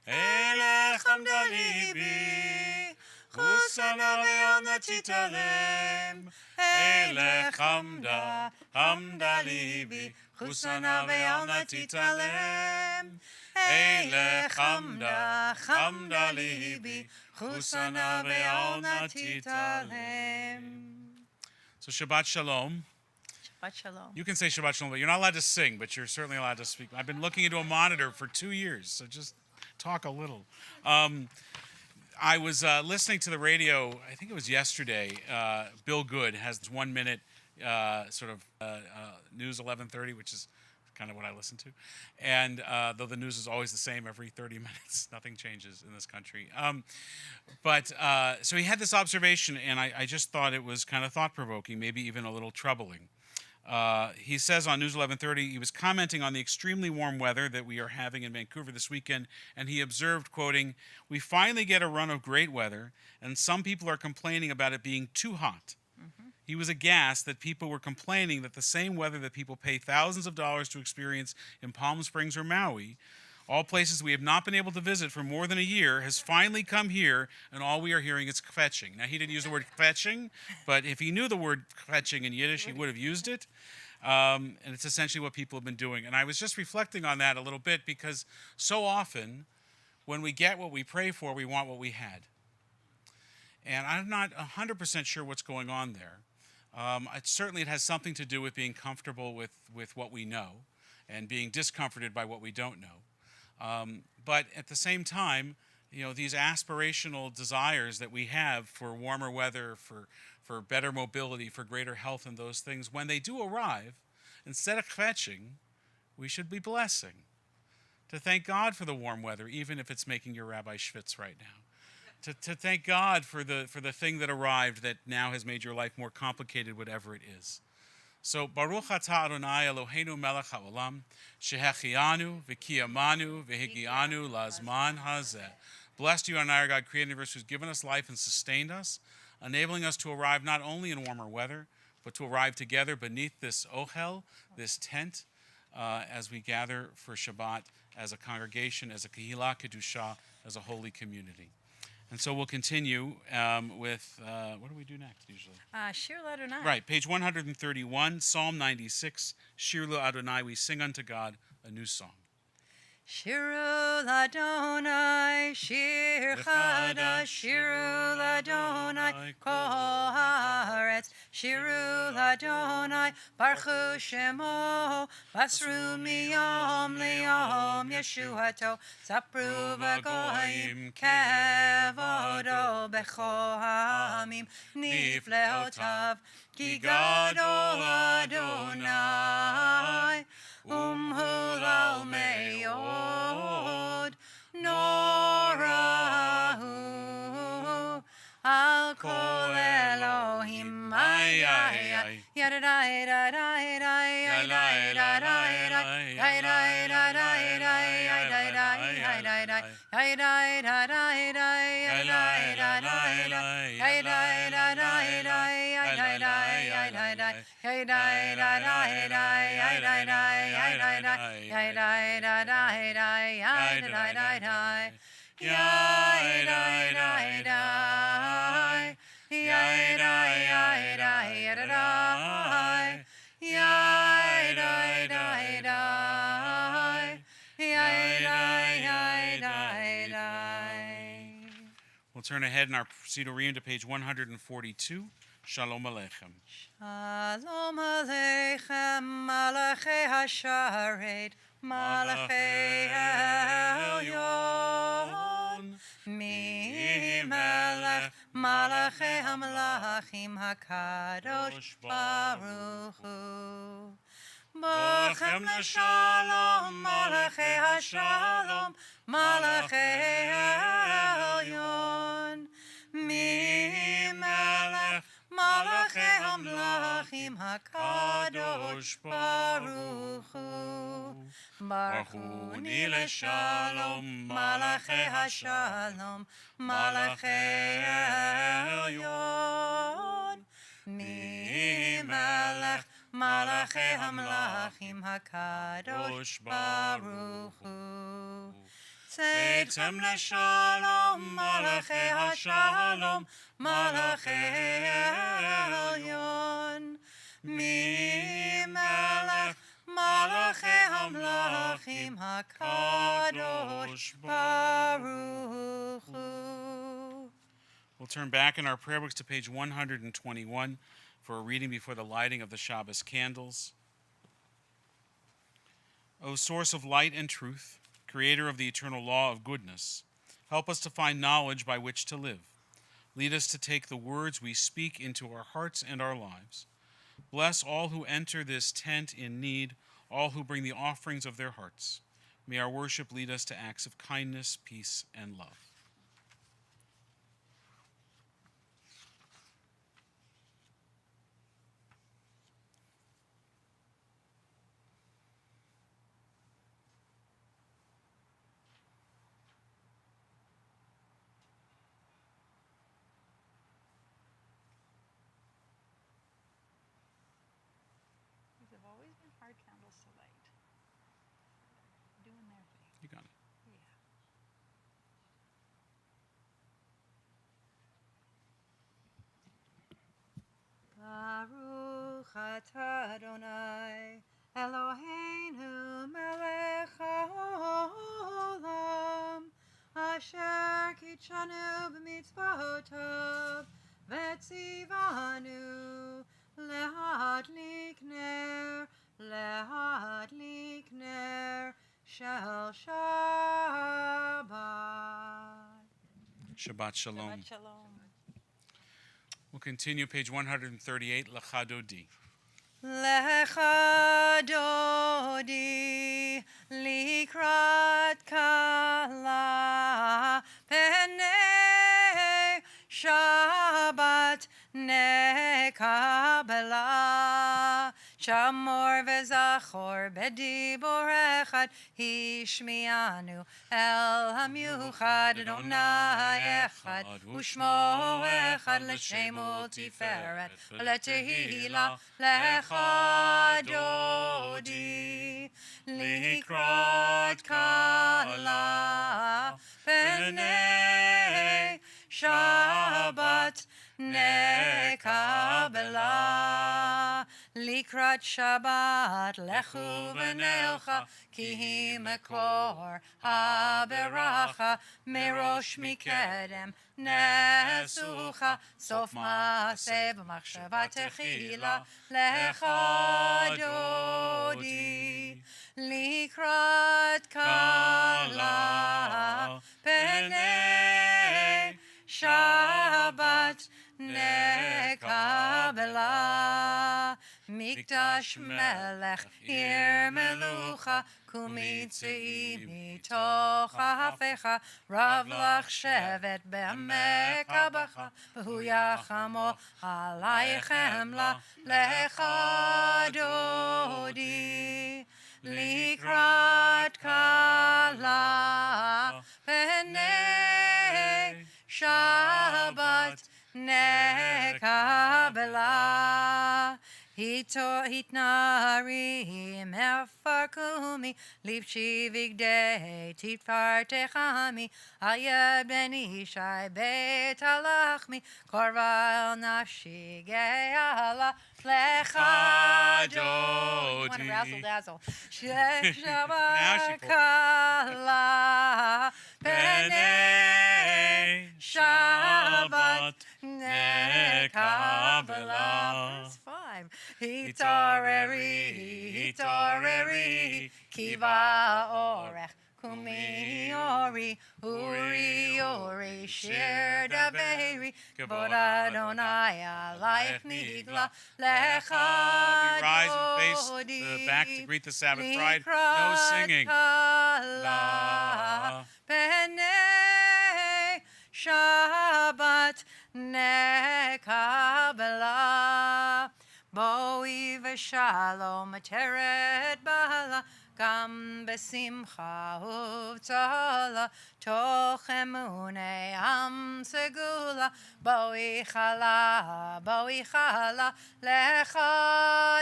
Elech hamda libi, chusana ve'ona titalem. Elech hamda, hamda libi, chusana ve'ona titalem. Elech hamda, hamda libi, chusana ve'ona titalem. So Shabbat Shalom. Shabbat Shalom. You can say Shabbat Shalom, but you're not allowed to sing, but you're certainly allowed to speak. I've been looking into a monitor for 2 years, so just talk a little. I was listening to the radio, I think it was yesterday. Bill Good has this 1 minute sort of news 11:30, which is kind of what I listen to. And though the news is always the same every 30 minutes, nothing changes in this country. So he had this observation, and I just thought it was kind of thought-provoking, maybe even a little troubling. He says on News 11:30, he was commenting on the extremely warm weather that we are having in Vancouver this weekend, and he observed, quoting, "We finally get a run of great weather, and some people are complaining about it being too hot." He was aghast that people were complaining that the same weather that people pay thousands of dollars to experience in Palm Springs or Maui, all places we have not been able to visit for more than a year, has finally come here, and all we are hearing is kvetching. Now, he didn't use the word kvetching, but if he knew the word kvetching in Yiddish, he would have used it. And it's essentially what people have been doing. And I was just reflecting on that a little bit, because so often when we get what we pray for, we want what we had. And I'm not 100% sure what's going on there. It has something to do with being comfortable with what we know and being discomforted by what we don't know. But at the same time, these aspirational desires that we have for warmer weather, for better mobility, for greater health and those things, when they do arrive, instead of kvetching, we should be blessing. To thank God for the warm weather, even if it's making your rabbi schwitz right now. To thank God for the thing that arrived that now has made your life more complicated, whatever it is. So, Baruch atah Adonai Eloheinu melech haolam, shehechianu v'kiyamanu v'higianu lazman hazeh. Blessed you, our God, creator of the universe, who's given us life and sustained us, enabling us to arrive not only in warmer weather, but to arrive together beneath this ohel, this tent, as we gather for Shabbat as a congregation, as a kehillah kedusha, as a holy community. And so we'll continue with, what do we do next usually? Shir L'Adonai. Right, page 131, Psalm 96, Shir L'Adonai, we sing unto God a new song. Shiru l'Adonai, shir chadash, shiru l'Adonai, kol haaretz. Shiru l'Adonai, baruchu shemo, basru miyom liyom yeshuato, sapru v'goyim kevodo bechol ha'amim, nifleotav, ki gadol Adonai. Hulal me'od, norahu, al kol Elohim, ay, ay, ay, yadadai, dadai, dai, ay, dai, dadai, dai, ay, dai, dadai, dai, ay, dai, dai, ay, dai, dai, ay, dai, dadai, dai, ay, dai, dadai, dai, ay, dai, dadai, dai, ay, dai, dai, ay, dai, dai, ay, dai, dadai, dai, ay, dai, dai, ay, dai, dai, ay, dai, dadai, dai, ay, dai, dai, dai, yai, dai, dai, dai, yai, dai, ay, dai, yadadai, yai, dai, dai, dai, yai, dai, yai, dai, dai. We'll turn ahead in our Sidurim to page 142. Shalom Aleichem. Shalom Aleichem, Malachei Hasharet, Malachei Elyon. Mi Melech, Malachei HaMelachim, HaKadosh Baruch Hu. Bochem LeShalom, Malachei HaShalom, Malachei Elyon. Mi Melech, Malachei HaMelachim, HaKadosh Baruch Hu. Baruchuni LeShalom, Malachei HaShalom, Malachei Elyon. Mi Melech, Malachei HaMelachim, HaKadosh Baruch Hu. צאתם לשלום, מלאכי השלום, מלאכי העליון. ממלך מלאכי המלאכים הקדוש ברוך הוא. We'll turn back in our prayer books to page 121 for a reading before the lighting of the Shabbos candles. O source of light and truth, creator of the eternal law of goodness, help us to find knowledge by which to live. Lead us to take the words we speak into our hearts and our lives. Bless all who enter this tent in need, all who bring the offerings of their hearts. May our worship lead us to acts of kindness, peace, and love. These have always been hard candles to light. Doing their thing. You got it. Yeah. Baruch atah Adonai Eloheinu melech haolam asher kitshanu b'mitzvotav v'tzivanu להדליק נר של שבת. Shabbat Shalom. Shabbat Shalom. We'll continue page 138, Lecha Dodi. Lecha dodi likrat kala penei Shabbat nekabela Shamor v'zachor bedibor echad hishmianu el hamyuchad Adonai echad ushmo echad l'shem u'tiferet letehila lecha dodi likrat kala penei Shabbat nekabela likrat Shabbat lechu v'nelcha ki hi mekor haberacha merosh mikedem nesucha sof maaseh b'machshava techila lecha dodi likrat kala penei Shabbat nekabela Mikdash melech ir melucha kumitzei mitoch hafecha rav lach shevet be'amek habacha v'hu yachamo alaychem la lecha dodi likrat kala penei Shabbat nekabela hitnari mefarkumi livshi vigdei titfartechami ayad ben ishai beit alachmi korva el nafshi geala lecha dodi. Want to razzle dazzle? Shabbat kala penei Shabbat nekabela. Verse 5. Hitareri, kiva orech, kumi ori, uri, shir daveri, kavod Adonai alayich nigla, lecha We rise and face the back to greet the Sabbath bride. No singing. La penei Shabbat nekabela boi v'shalom teret bala gam besimcha uvtzala toch emunei am segula boi chala lecha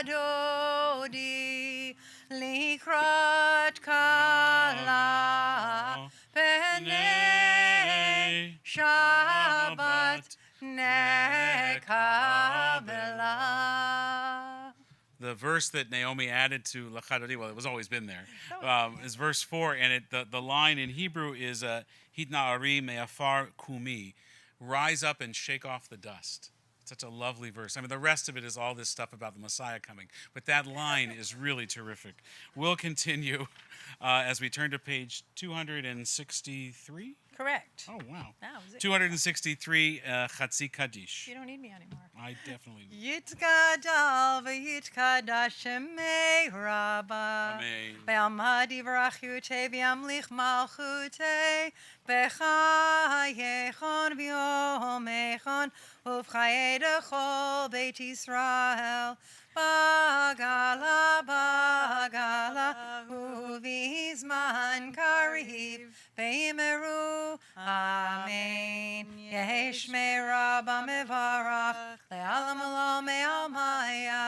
dodi likrat kala verse that Naomi added to Lachadodi, well, it was always been there, is verse 4, and the line in Hebrew is Hitna'ari me'afar kumi, rise up and shake off the dust. Such a lovely verse. I mean, the rest of it is all this stuff about the Messiah coming, but that line is really terrific. We'll continue as we turn to page 263. Correct. Oh, wow. That was it. 263, Chatzi Kaddish. You don't need me anymore. I definitely do. Yitkadal v'yitkadash shemei rabba. Amen. Ve'amad yivrachute v'yamlich malchute v'chayechon v'yomechon uv'chaye dechol Beit Yisrael bagala bagala uv'izman kariv ve'imeru amen yesh me rabba mevarach le'alam olam me'almaya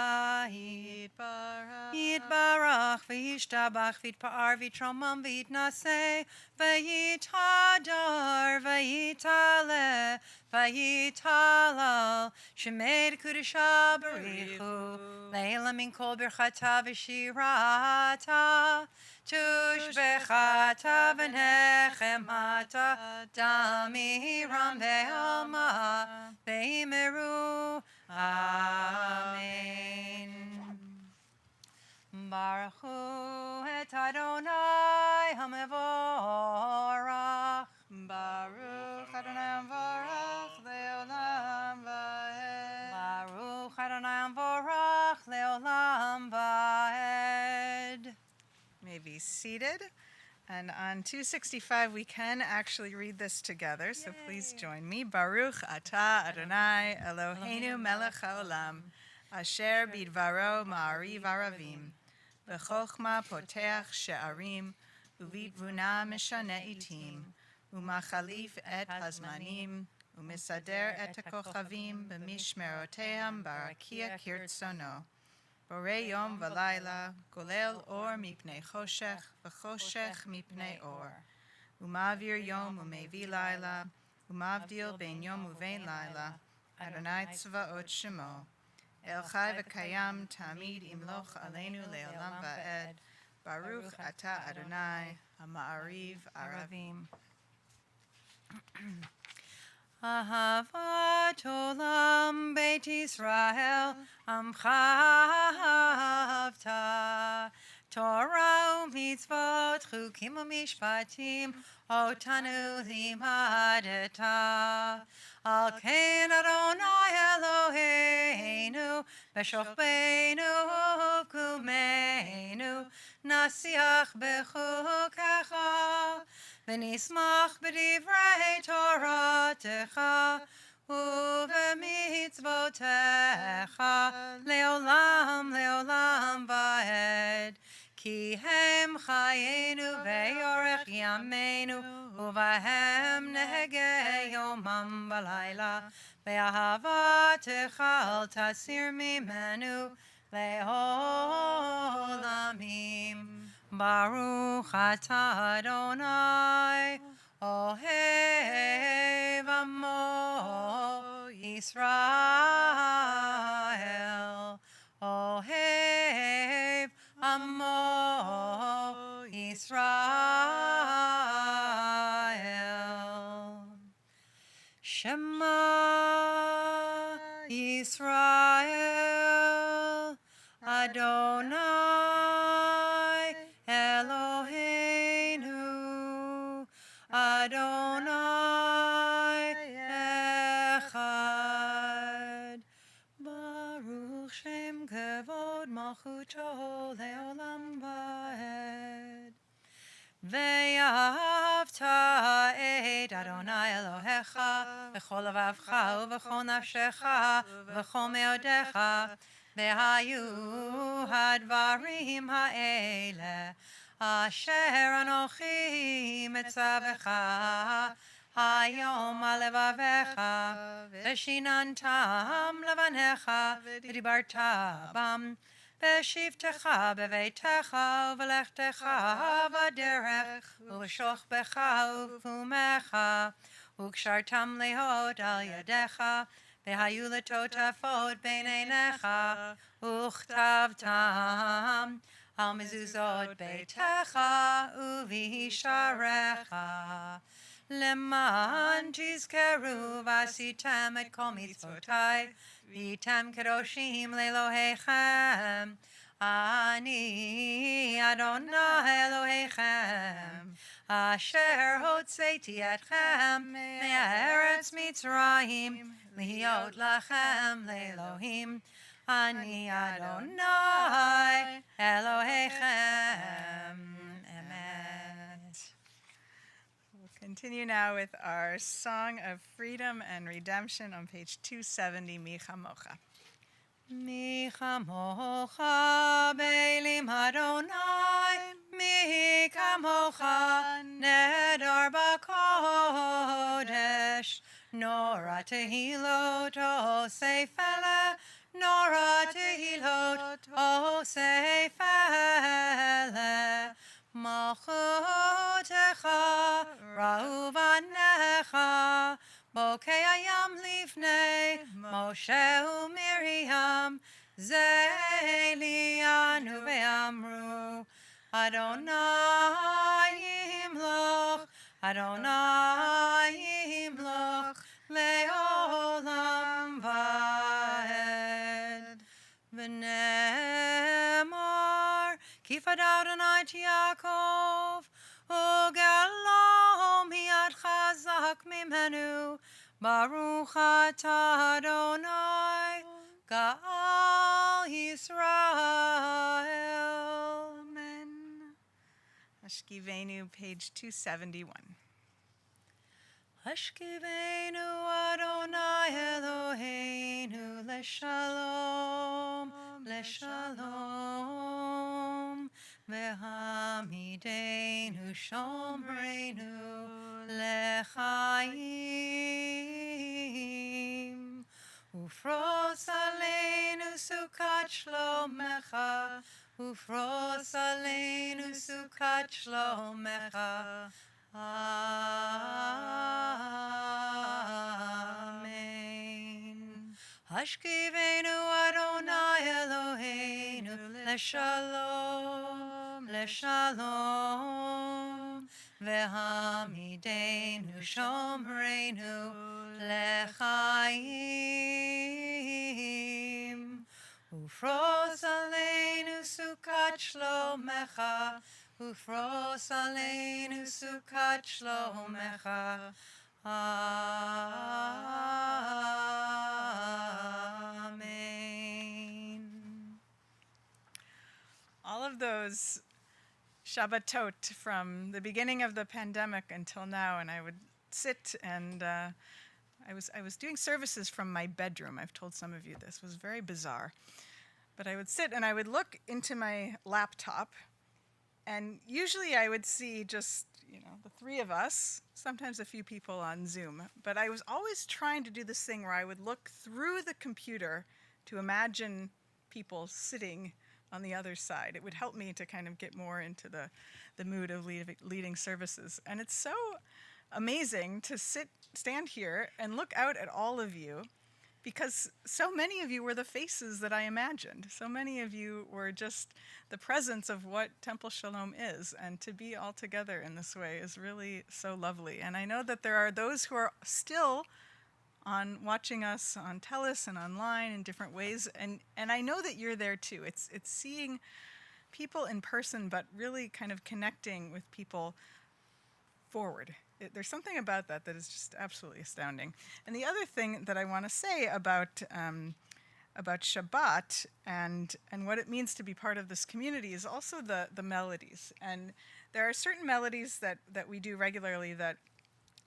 yitbarach v'yishtabach v'yitpa'ar v'yitromam v'yitnaseh v'yitadar v'yitaleh v'yitalal shemed kudesha barichu leila min kol birchata v'shirata tushbechata v'nechemata damiram ve'alma ve'imeru amen. Baruch hu et Adonai hamevorach. Baruch Adonai hamevorach leolam va'ed. Baruch Adonai hamevorach leolam va'ed. May be seated. And on 265, we can actually read this together, so please join me. Baruch atah Adonai Eloheinu melech haolam, asher bidvaro ma'ariv aravim, v'chochma poteach she'arim, uvitvuna mishane itim, umachalif et hazmanim, umisader et hakochavim, b'mishmeroteam barakia kirtsono. Borei yom v'layla, golel or mipnei choshech, v'choshech mipnei or. Umavir yom umevi layla, umavdil ben yom uvein layla, Adonai tzvaot shemo. El chai v'kayam tamid imloch aleinu leolam va'ed. Baruch ata Adonai, ha'ma'ariv aravim. Ahavat olam Beit Yisrael amcha ahavta Torah u'mitzvot chukim u'mishpatim otanu limadeta Al ken Adonai Eloheinu b'shochbeinu u'kumeinu nasiach b'chukecha ונשמח בדברי תורתך ובמצוותיך לעולם לעולם ועד כי הם חיינו ואורך ימינו ובהם נהגה יומם ולילה באהבתך אל תסיר ממנו לעולמים Baruch atah Adonai ohev amo Yisrael ohev amo Yisrael Shema Yisrael Adonai Eloheinu Adonai Echad Baruch Shem Kevod Malchuto Leolam Vaed Ve'ahavta et Adonai Elohecha V'chol levavcha u'v'chol nafshecha v'chol meodecha Ve'hayu hadvarim ha'ele asher anochi metzavecha hayom alevavecha v'shinantam levanecha v'dibarta bam v'shivtecha b'veitecha v'lechtecha v'derech v'shochbecha u'fumecha u'kshartam lehod al yadecha והיו לטוטפות בין עיניך, וכתבתם על מזוזות ביתך ובשעריך. למען תזכרו ועשיתם את כל מצוותיי, והייתם קדושים לאלוהיכם. אני אדוני אלוהיכם, אשר הוצאתי אתכם מארץ מצרים, להיות לכם לאלוהים. אני אדוני אלוהיכם. Amen. We'll continue now with our Song of Freedom and Redemption on page 270, Mi Chamocha. מי כמוך באלים אדוני, מי כמוך נדר בקודש, נורא תהילות אוסף אלה, נורא תהילות אוסף אלה. מלכותך ראו בניך, בוקי הים לפני משה ומרים, זה עליינו ואמרו, אדוני ימלוך, אדוני ימלוך, לעולם ועד. ונאמר, כי פדה אדוני את יעקב, וגאלו מיד חזק ממנו, ברוך אתה אדוני, גאל ישראל. Amen. Hashkivenu, page 271. השכיבנו אדוני אלוהינו לשלום, לשלום, והעמידנו שומרנו לחיים. ופרוס עלינו סוכת שלומך, ופרוס עלינו סוכת שלומך. Amen. השכיבנו אדוני אלוהינו לשלום, לשלום, והעמידנו שומרנו לחיים. ופרוס עלינו סוכת שלומך, ופרוס עלינו סוכת שלומך. Amen. All of those Shabbatot from the beginning of the pandemic until now, and I would sit and I was doing services from my bedroom. I've told some of you this. It was very bizarre. But I would sit and I would look into my laptop, and usually I would see just, the three of us, sometimes a few people on Zoom. But I was always trying to do this thing where I would look through the computer to imagine people sitting on the other side. It would help me to kind of get more into the mood of leading services. And it's so amazing to stand here and look out at all of you, because so many of you were the faces that I imagined. So many of you were just the presence of what Temple Sholom is, and to be all together in this way is really so lovely. And I know that there are those who are still watching us on Telus and online in different ways, and I know that you're there too. It's seeing people in person, but really kind of connecting with people forward. There's something about that is just absolutely astounding. And the other thing that I want to say about Shabbat and what it means to be part of this community is also the melodies. And there are certain melodies that we do regularly that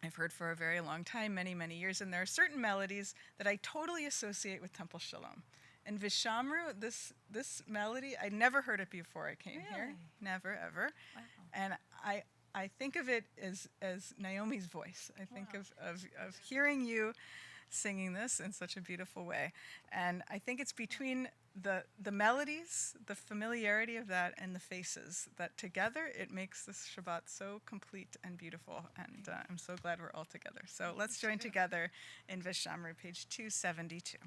I've heard for a very long time, many, many years. And there are certain melodies that I totally associate with Temple Sholom. And Vishamru, this melody, I never heard it before I came here. Never, ever. Wow. And I think of it as Naomi's voice. I think of hearing you singing this in such a beautiful way. And I think it's between the melodies, the familiarity of that, and the faces that together it makes this Shabbat so complete and beautiful. And I'm so glad we're all together. So let's join together in Vishamru, page 272.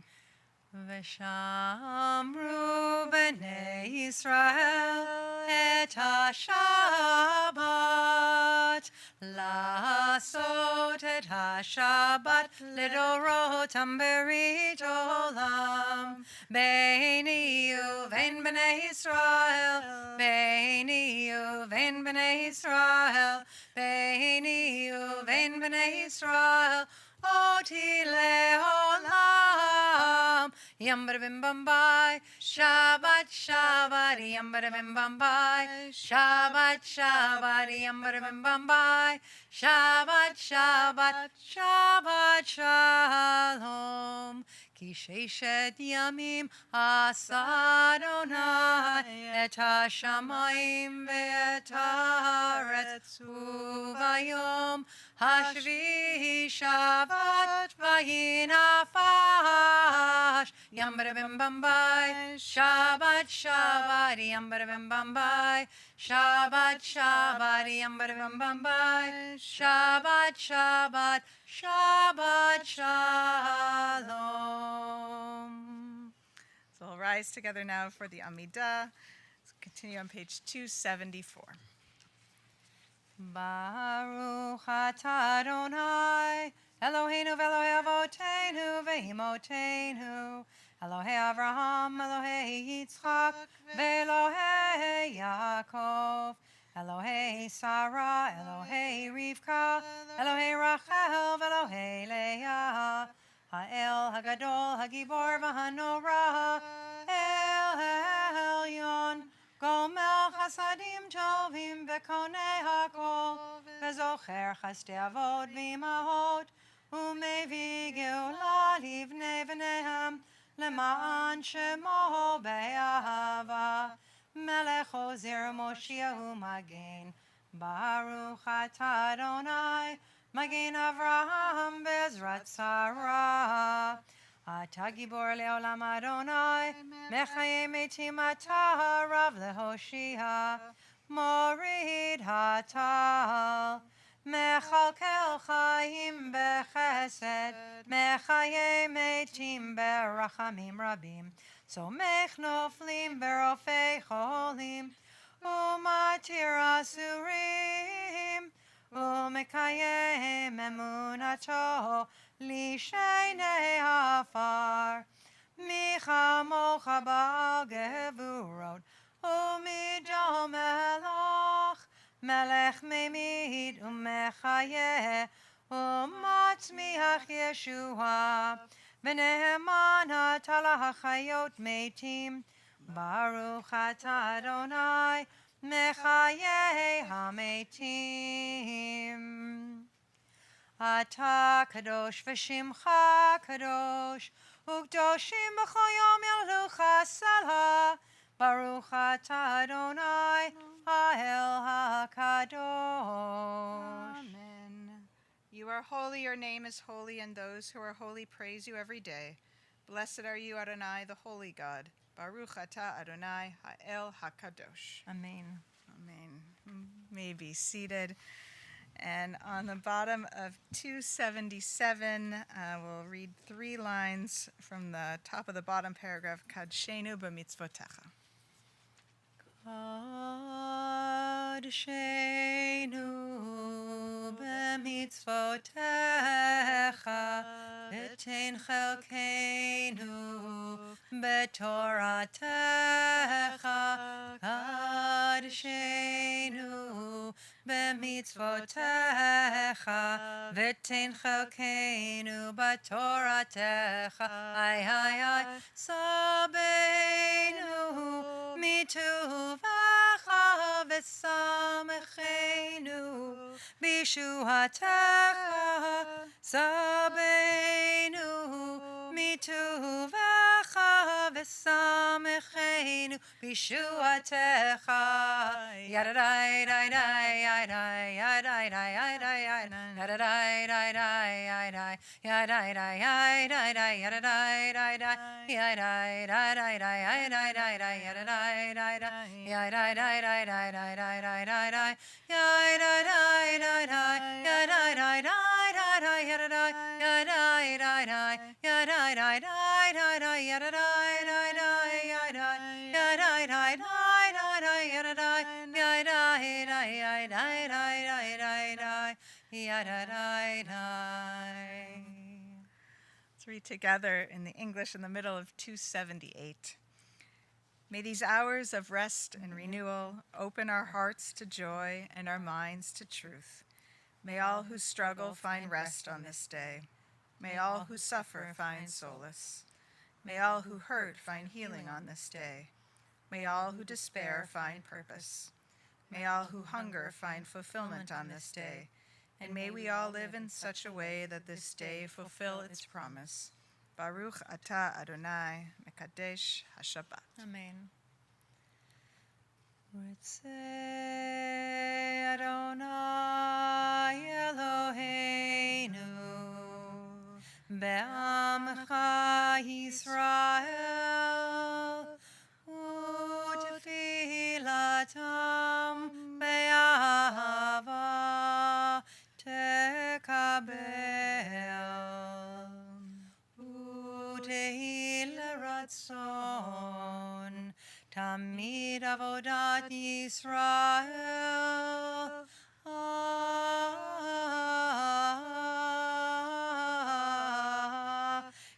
V'shamru b'nei Yisrael et ha-Shabbat la'asot et ha-Shabbat lidorotam berit olam beini uvein b'nei Yisrael beini uvein b'nei Yisrael beini uvein b'nei Yisrael oti le'olam Yam bada bim bam bye, Shabbat, Shabbat, yam bada bim bam bye, Shabbat, Shabbat, yam bada bim bam bye, Shabbat, Shabbat, Shabbat, Shalom. Ki sheishet yamim asa Adonai et hashamayim ve'et haaretz uvayom hashvi Shabbat vayinafash Yam bada bim bam bye, Shabbat, Shabbat, yam bada bim bam bye, Shabbat, Shabbat, yam bada bim bam bye, Shabbat, Shabbat, Shabbat, Shalom. So we'll rise together now for the Amidah. Let's continue on page 274. Baruch atah Adonai, Eloheinu v'Elohei avoteinu v'imotenu, Elohei Avraham, Elohei Yitzchak, v'Elohei Yaakov, Elohei Sarah, Elohei Rivka, Elohei Rachel, v'Elohei Leah, Ha'el Hagadol, Hagibor v'Hanorah, El Elyon, Gomel Chasadim Tovim v'Konei Hakol, v'Zocher Chasdei Avod v'Imahot, Umevi Geula Livnei v'Nehem, Lema'an Shemo Be'ahava, Melech Ozer Moshiach Magen, Baruch atah Adonai, Magen Avraham Bezrat Sarah, Atah Gibor Le'olam Adonai, Mechayei Metim Atah Rav Lehoshia, Morid Hatal, Mechalkel Chaim Bechesed, Mechayei Metim Berachamim Rabim, Somech Noflim Berofei Cholim, Umatir Asurim, Umekayem Emunato, Lishnei Afar, Michamocha Baal Gevurot, Umidol Melach, Melech Memid Umechayeh, Umatzmiach Yeshua, V'neheman Hatala Hachayot Metim, Baruch atah Adonai, Mechayeh HaMetim. Atah Kadosh v'Shimcha Kadosh, Ukdoshim b'chol yom yallucha salha, Baruch atah Adonai, Ha'el HaKadosh. Amen. You are holy, your name is holy, and those who are holy praise you every day. Blessed are you, Adonai, the holy God. Baruch atah Adonai, Ha'el HaKadosh. Amen. Amen. May be seated. And on the bottom of 277, we'll read 3 lines from the top of the bottom paragraph, Kadshenu b'mitzvotecha. Kadshenu b'mitzvotecha, v'tein chelkeinu b'toratecha. Kadshenu b'mitzvotecha, v'tein chelkeinu b'toratecha. Ay, ay, ay, sabeinu mituvecha, v'samechenu b'shuatecha. Sabeinu mituvecha, ושמחנו בישועתך. ידעי די די ידעי ידעי די ידעי ידעי די די ידעי ידעי די ידעי די ידעי די די ידעי די די די ידעי די די ידעי די די ידעי די די די די די די די די ידעי די די די ידעי די די די די ידעי ידעי די די ידעי די די די די ידעי די די ידעי ידעי די די די די ידעי ידעי די ידעי די די די yadai. Let's read together in the English in the middle of 278. May these hours of rest and renewal open our hearts to joy and our minds to truth. May all who struggle find rest on this day. May all who suffer find solace. May all who hurt find healing on this day. May all who despair find purpose. May all who hunger find fulfillment on this day. And may we all live in such a way that this day fulfill its promise. Baruch atah Adonai, mekadesh haShabbat. Amen. Ritzei Adonai Eloheinu be'amcha Yisrael u'tefilatam be'ahava tekabel u'tehi l'ratzon Tamid avodat Yisrael.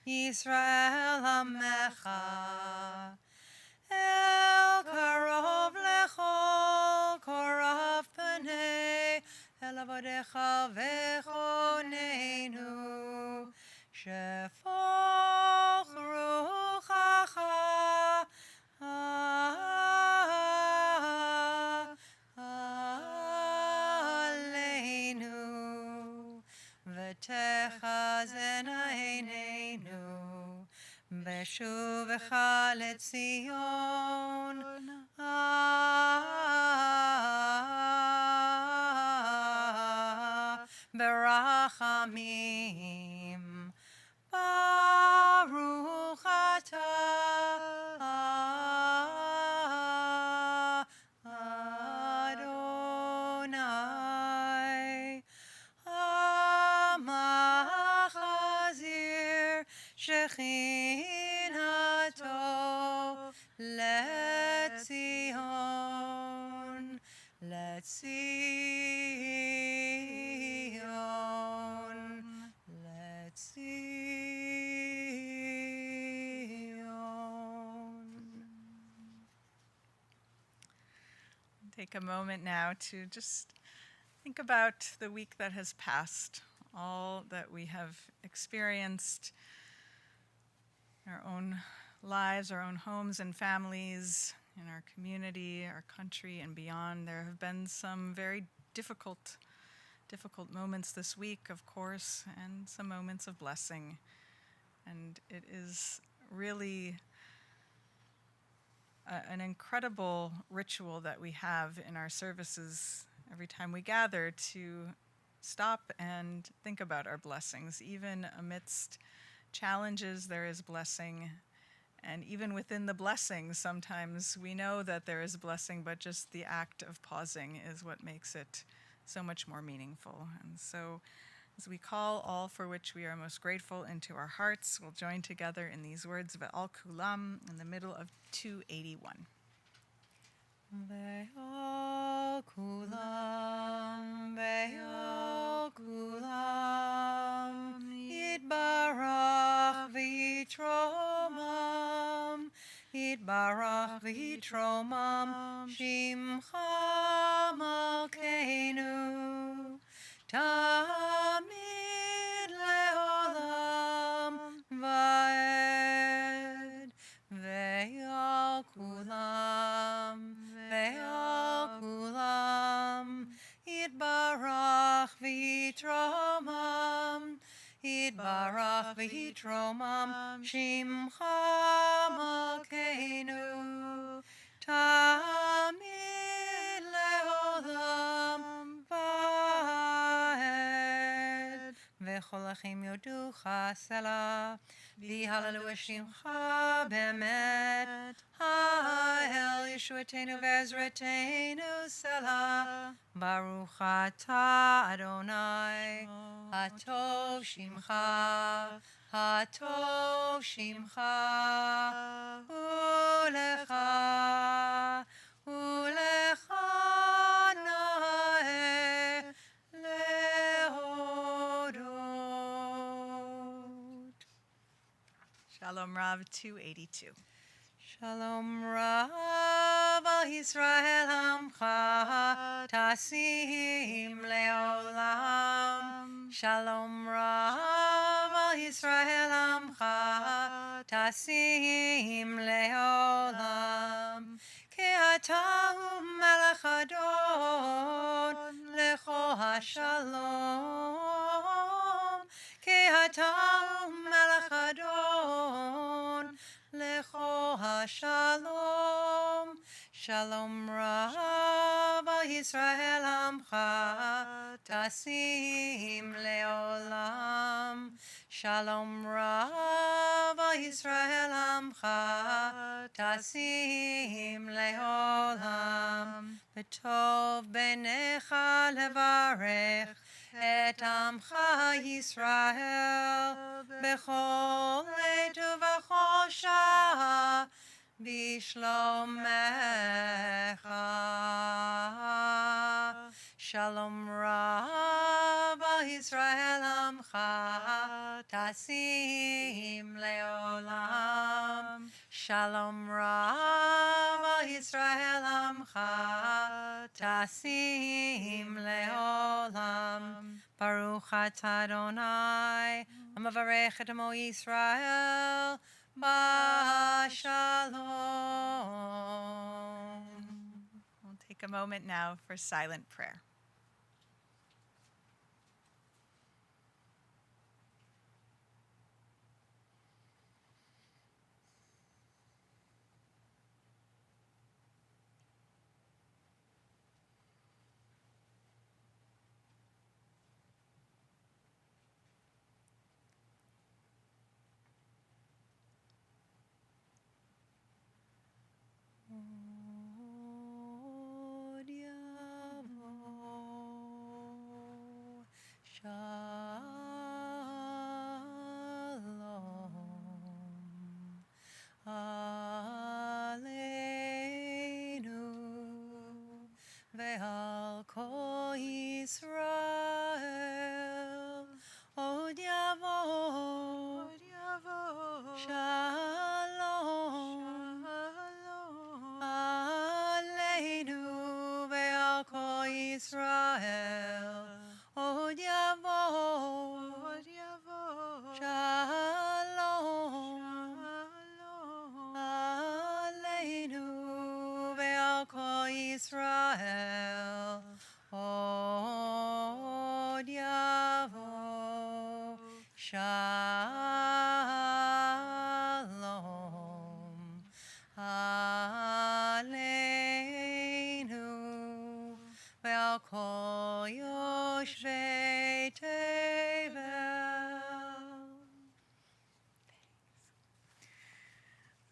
Yisrael Amecha. El karov lechol korav panei el avodecha vechonenu shefoch ruchacha Aleinu v'techazena einenu b'shuvecha leTzion berachamim Baruch atah Adonai Amachazir Shechinato LeTzion Take a moment now to just think about the week that has passed, all that we have experienced in our own lives, our own homes and families, in our community, our country, and beyond. There have been some very difficult moments this week, of course, and some moments of blessing. And it is really an incredible ritual that we have in our services every time we gather to stop and think about our blessings. Even amidst challenges, there is blessing. And even within the blessing, sometimes we know that there is blessing, but just the act of pausing is what makes it so much more meaningful. And so as we call all for which we are most grateful into our hearts, we'll join together in these words Ve'al Kulam in the middle of 281. Ve'al Kulam, Ve'al Kulam, Yitbarach v'yitromam, Yitbarach v'yitromam, Shimcha Malkeinu, Tamid le'olam va'ed, Ve'al Kulam, Ve'al Kulam, Yitbarach v'yitromam, Yitbarach v'yitromam Shimcha Malkeinu Tamid le'olam va'ed V'chol achim yoducha Selah V'hallelu Shimcha be'emet Ha'el Yeshuateinu v'ezratenu Selah Baruch atah Adonai Hatov Shimcha Hatov Shimcha Ulecha Ulecha Nae Lehodot Shalom Rav 282. Shalom Rav al Yisrael Amcha Tasim Leolam Shalom Rav al Yisrael Amcha Tasim Leolam Ki atahu melech adon Lecho HaShalom Ki atahu melech adon Lecho HaShalom Shalom Rav al Yisrael Amcha Tasim Leolam Shalom Rav al Yisrael Amcha Tasim Leolam V'tov b'necha levarech Et Amcha Yisrael B'chol עת ובכל שעה בשלומך. Shalom Rav al Yisrael Amcha Tasim Leolam Shalom Rav al Yisrael Amcha Tasim Leolam Baruch atah Adonai Amavarech et Amo Yisrael B'Shalom. We'll take a moment now for silent prayer. Od Yavo Shalom Aleinu ve'al kol Yisrael Od Yavo Shalom Aleinu ve'al kol Yisrael Od Yavo Shalom Aleinu ve'al kol Yisrael Od Yavo Shalom Aleinu ve'al kol yoshvei tevel.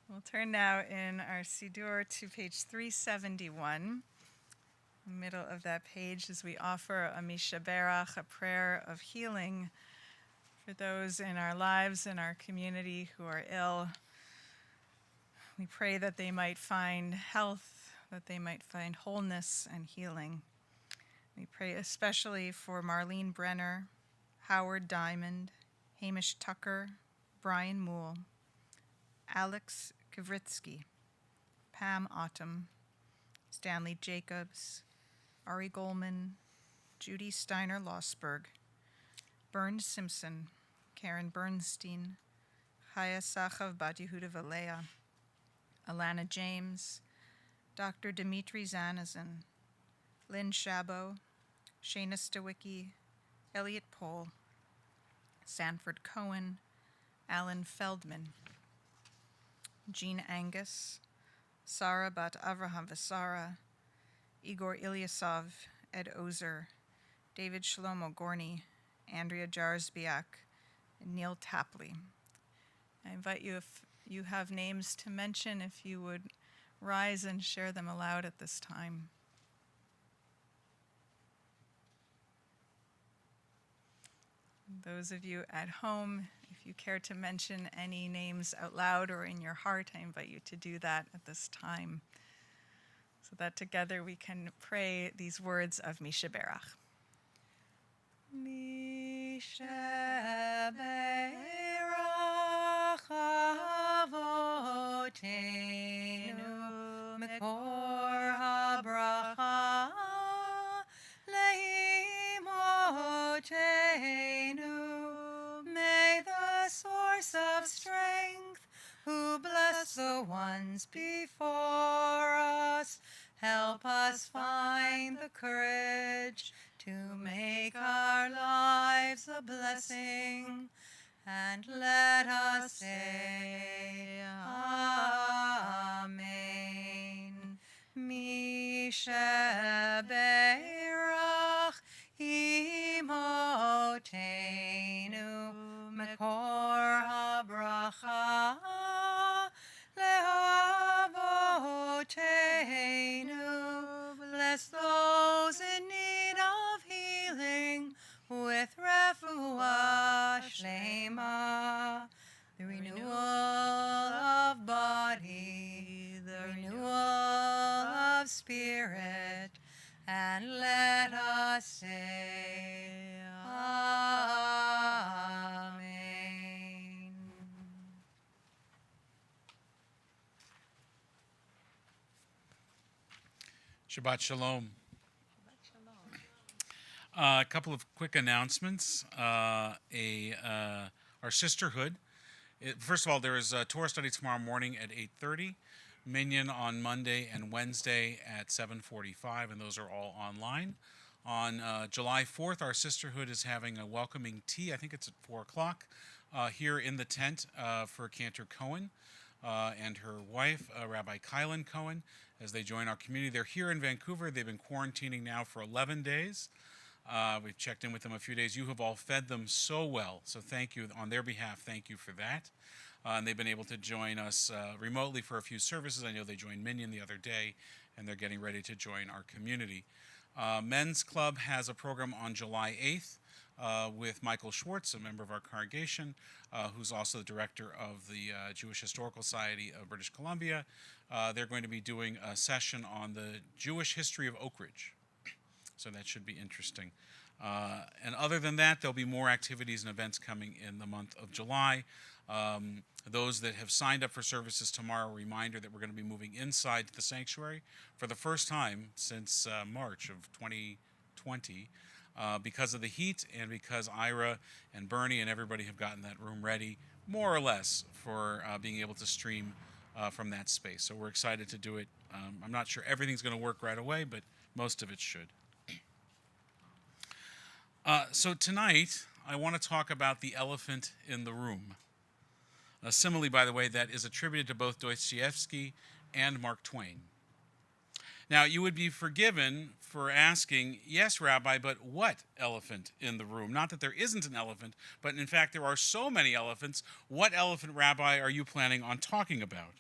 We'll turn now in our Siddur to page 371. Middle of that page as we offer a Mishaberach, a prayer of healing for those in our lives, in our community who are ill. We pray that they might find health, that they might find wholeness and healing. We pray especially for Marlene Brenner, Howard Diamond, Hamish Tucker, Brian Moole, Alex Kavritsky, Pam Autumn, Stanley Jacobs, Ari Goldman, Judy Steiner Lossberg, Bernd Simpson, Karen Bernstein, Chaya Sachav Bat Yehuda Valea, Alana James, Dr. Dimitri Zanazin, Lynn Shabo, Shayna Stawicki, Elliot Pohl, Sanford Cohen, Alan Feldman, Jean Angus, Sarah Bat Avraham Vasara, Igor Ilyasov, Ed Ozer, David Shlomo Gorney, Andrea Jarsbiak, and Neil Tapley. I invite you, if you have names to mention, if you would rise and share them aloud at this time. Those of you at home, if you care to mention any names out loud or in your heart, I invite you to do that at this time, so that together we can pray these words of Misha Berach. Misha Berach Avotenu Mekor HaBracha Leimotenu. May the source of strength, who bless the ones before us, help us find the courage to make our lives a blessing, and let us say Amen. Misha Berach Imotenu Mekor HaBracha Leavotenu. Bless those in need of healing with refuah shlema, the renewal of body, the renewal of spirit, and let us say Amen. Shabbat Shalom. A couple of quick announcements. Our sisterhood. First of all, there is a Torah study tomorrow morning at 8:30, Minyan on Monday and Wednesday at 7:45, and those are all online. On July 4th, our sisterhood is having a welcoming tea. I think it's at 4 o'clock here in the tent for Cantor Cohen and her wife, Rabbi Kylan Cohen, as they join our community. They're here in Vancouver. They've been quarantining now for 11 days. We've checked in with them a few days. You have all fed them so well, so thank you on their behalf. Thank you for that. And they've been able to join us remotely for a few services. I know they joined Minyan the other day, and they're getting ready to join our community. Men's Club has a program on July 8th with Michael Schwartz, a member of our congregation, who's also the director of the Jewish Historical Society of British Columbia. They're going to be doing a session on the Jewish history of Oak Ridge. So that should be interesting. And other than that, there'll be more activities and events coming in the month of July. Those that have signed up for services tomorrow, a reminder that we're going to be moving inside the sanctuary for the first time since March of 2020 because of the heat and because Ira and Bernie and everybody have gotten that room ready, more or less, for being able to stream from that space. So we're excited to do it. I'm not sure everything's going to work right away, but most of it should. So tonight, I want to talk about the elephant in the room. A simile, by the way, that is attributed to both Dostoevsky and Mark Twain. Now, you would be forgiven for asking, yes, Rabbi, but what elephant in the room? Not that there isn't an elephant, but in fact, there are so many elephants. What elephant, Rabbi, are you planning on talking about?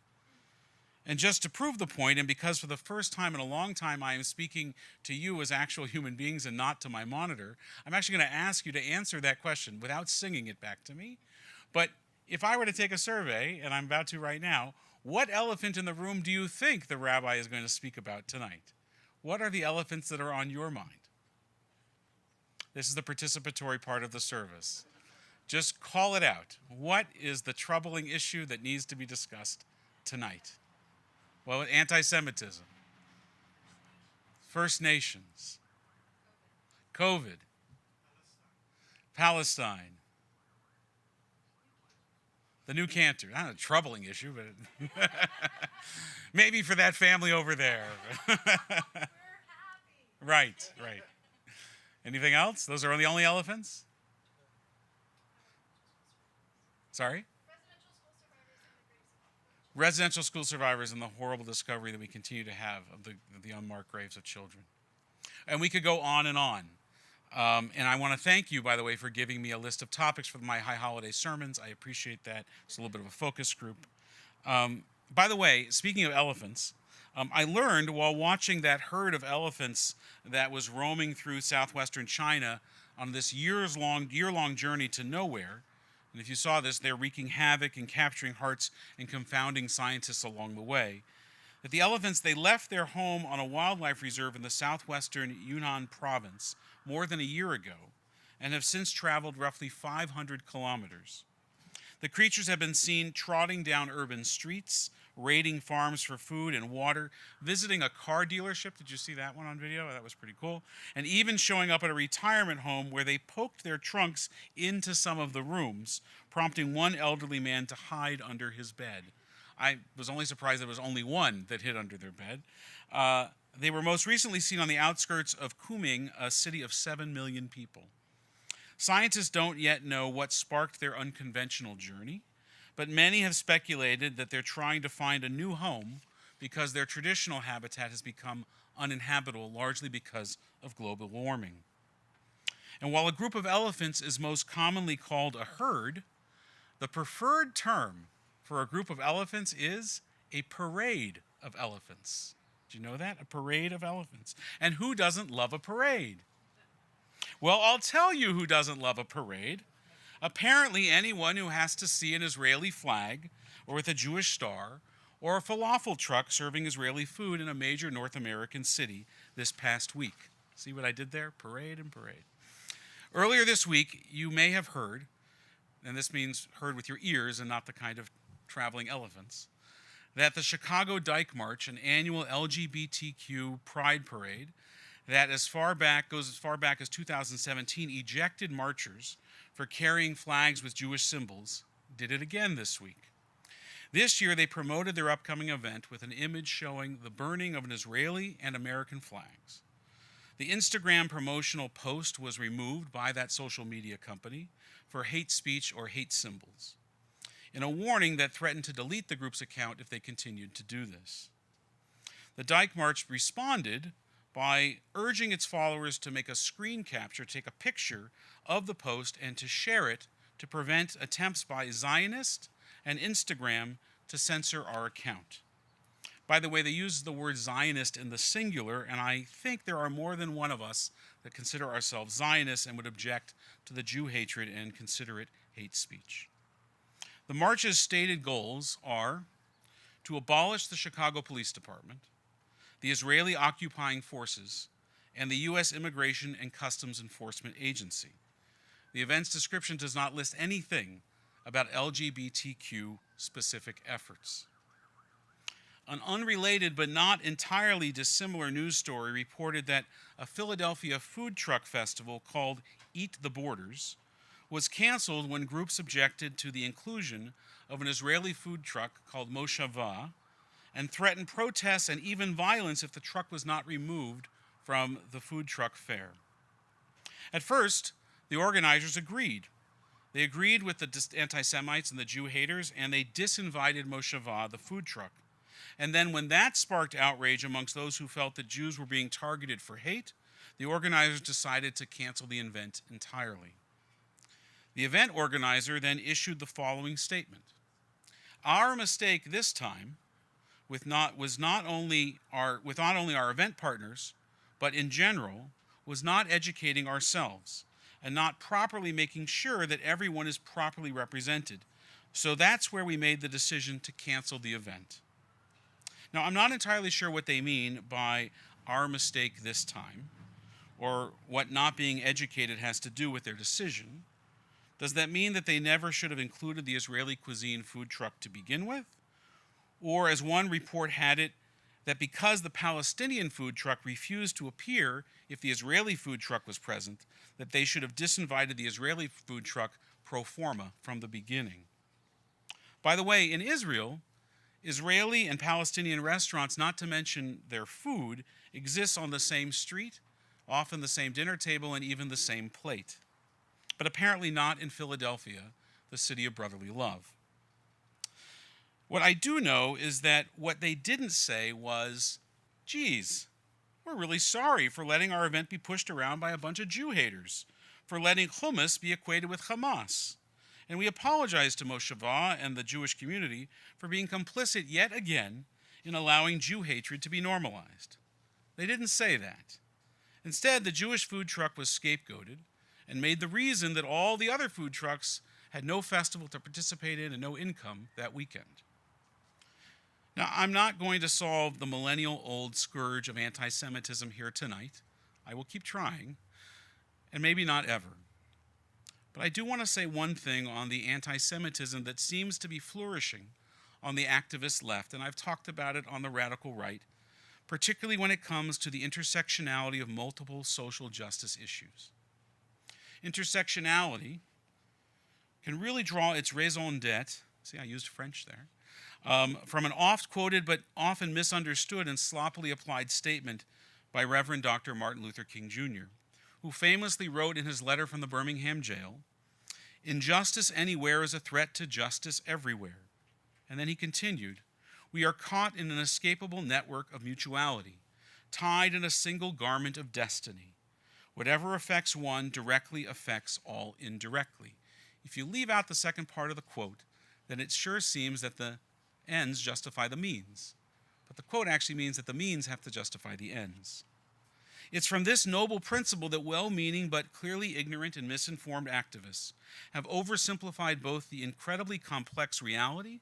And just to prove the point, and because for the first time in a long time I am speaking to you as actual human beings and not to my monitor, I'm actually going to ask you to answer that question without singing it back to me. But if I were to take a survey, and I'm about to right now, what elephant in the room do you think the rabbi is going to speak about tonight? What are the elephants that are on your mind? This is the participatory part of the service. Just call it out. What is the troubling issue that needs to be discussed tonight? Well, anti-Semitism, First Nations, COVID, Palestine, the new Cantor. Not a troubling issue, but maybe for that family over there. Right. Anything else? Those are the only elephants? Sorry? Residential school survivors and the horrible discovery that we continue to have of the unmarked graves of children. And we could go on and on. And I want to thank you, by the way, for giving me a list of topics for my high holiday sermons. I appreciate that. It's a little bit of a focus group. By the way, speaking of elephants, I learned while watching that herd of elephants that was roaming through southwestern China on this year-long journey to nowhere. And if you saw this, they're wreaking havoc and capturing hearts and confounding scientists along the way. That the elephants, they left their home on a wildlife reserve in the southwestern Yunnan province more than a year ago and have since traveled roughly 500 kilometers. The creatures have been seen trotting down urban streets, raiding farms for food and water, visiting a car dealership. Did you see that one on video? That was pretty cool. And even showing up at a retirement home where they poked their trunks into some of the rooms, prompting one elderly man to hide under his bed. I was only surprised there was only one that hid under their bed. They were most recently seen on the outskirts of Kunming, a city of 7 million people. Scientists don't yet know what sparked their unconventional journey, but many have speculated that they're trying to find a new home because their traditional habitat has become uninhabitable, largely because of global warming. And while a group of elephants is most commonly called a herd, the preferred term for a group of elephants is a parade of elephants. Do you know that? A parade of elephants. And who doesn't love a parade? Well, I'll tell you who doesn't love a parade. Apparently anyone who has to see an Israeli flag, or with a Jewish star, or a falafel truck serving Israeli food in a major North American city this past week. See what I did there? Parade and parade. Earlier this week, you may have heard, and this means heard with your ears and not the kind of traveling elephants, that the Chicago Dyke March, an annual LGBTQ pride parade that goes as far back as 2017, ejected marchers for carrying flags with Jewish symbols, did it again this week. This year, they promoted their upcoming event with an image showing the burning of an Israeli and American flags. The Instagram promotional post was removed by that social media company for hate speech or hate symbols, in a warning that threatened to delete the group's account if they continued to do this. The Dyke March responded by urging its followers to make a screen capture, take a picture of the post, and to share it to prevent attempts by Zionists and Instagram to censor our account. By the way, they use the word Zionist in the singular, and I think there are more than one of us that consider ourselves Zionists and would object to the Jew hatred and consider it hate speech. The march's stated goals are to abolish the Chicago Police Department, the Israeli occupying forces, and the U.S. Immigration and Customs Enforcement Agency. The event's description does not list anything about LGBTQ-specific efforts. An unrelated but not entirely dissimilar news story reported that a Philadelphia food truck festival called Eat the Borders was canceled when groups objected to the inclusion of an Israeli food truck called Moshava and threatened protests and even violence if the truck was not removed from the food truck fair. At first, the organizers agreed. They agreed with the anti-Semites and the Jew haters, and they disinvited Moshava, the food truck. And then when that sparked outrage amongst those who felt that Jews were being targeted for hate, the organizers decided to cancel the event entirely. The event organizer then issued the following statement. Our mistake this time with not only our event partners, but in general, was not educating ourselves and not properly making sure that everyone is properly represented. So that's where we made the decision to cancel the event. Now, I'm not entirely sure what they mean by our mistake this time, or what not being educated has to do with their decision. Does that mean that they never should have included the Israeli cuisine food truck to begin with? Or, as one report had it, that because the Palestinian food truck refused to appear if the Israeli food truck was present, that they should have disinvited the Israeli food truck pro forma from the beginning. By the way, in Israel, Israeli and Palestinian restaurants, not to mention their food, exist on the same street, often the same dinner table, and even the same plate. But apparently not in Philadelphia, the city of brotherly love. What I do know is that what they didn't say was, geez, we're really sorry for letting our event be pushed around by a bunch of Jew haters, for letting hummus be equated with Hamas. And we apologize to Mosheva and the Jewish community for being complicit yet again in allowing Jew hatred to be normalized. They didn't say that. Instead, the Jewish food truck was scapegoated and made the reason that all the other food trucks had no festival to participate in and no income that weekend. Now, I'm not going to solve the millennial-old scourge of anti-Semitism here tonight. I will keep trying, and maybe not ever. But I do want to say one thing on the anti-Semitism that seems to be flourishing on the activist left, and I've talked about it on the radical right, particularly when it comes to the intersectionality of multiple social justice issues. Intersectionality can really draw its raison d'etre, see, I used French there, from an oft-quoted but often misunderstood and sloppily applied statement by Reverend Dr. Martin Luther King Jr., who famously wrote in his letter from the Birmingham jail, "Injustice anywhere is a threat to justice everywhere." And then he continued, "We are caught in an inescapable network of mutuality, tied in a single garment of destiny. Whatever affects one directly affects all indirectly." If you leave out the second part of the quote, then it sure seems that the ends justify the means. But the quote actually means that the means have to justify the ends. It's from this noble principle that well-meaning but clearly ignorant and misinformed activists have oversimplified both the incredibly complex reality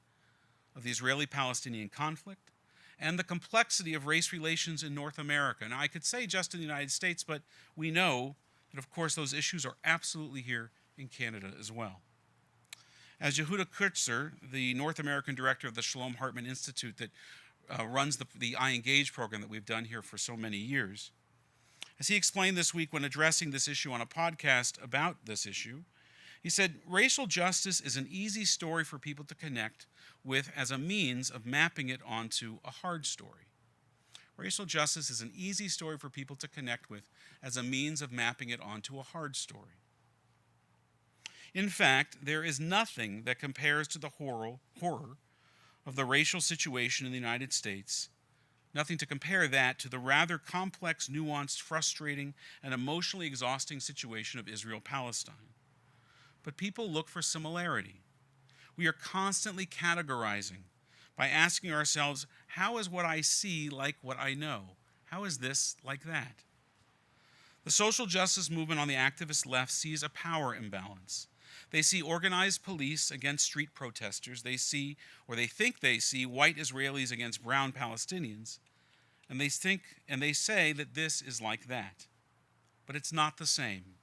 of the Israeli-Palestinian conflict and the complexity of race relations in North America. Now, I could say just in the United States, but we know that, of course, those issues are absolutely here in Canada as well. As Yehuda Kurtzer, the North American director of the Sholom Hartman Institute that runs the I Engage program that we've done here for so many years, as he explained this week when addressing this issue on a podcast about this issue, he said, racial justice is an easy story for people to connect with as a means of mapping it onto a hard story. Racial justice is an easy story for people to connect with as a means of mapping it onto a hard story. In fact, there is nothing that compares to the horror of the racial situation in the United States, nothing to compare that to the rather complex, nuanced, frustrating, and emotionally exhausting situation of Israel-Palestine. But people look for similarity. We are constantly categorizing by asking ourselves, how is what I see like what I know? How is this like that? The social justice movement on the activist left sees a power imbalance. They see organized police against street protesters. They see, or they think they see, white Israelis against brown Palestinians. And they say that this is like that. But it's not the same.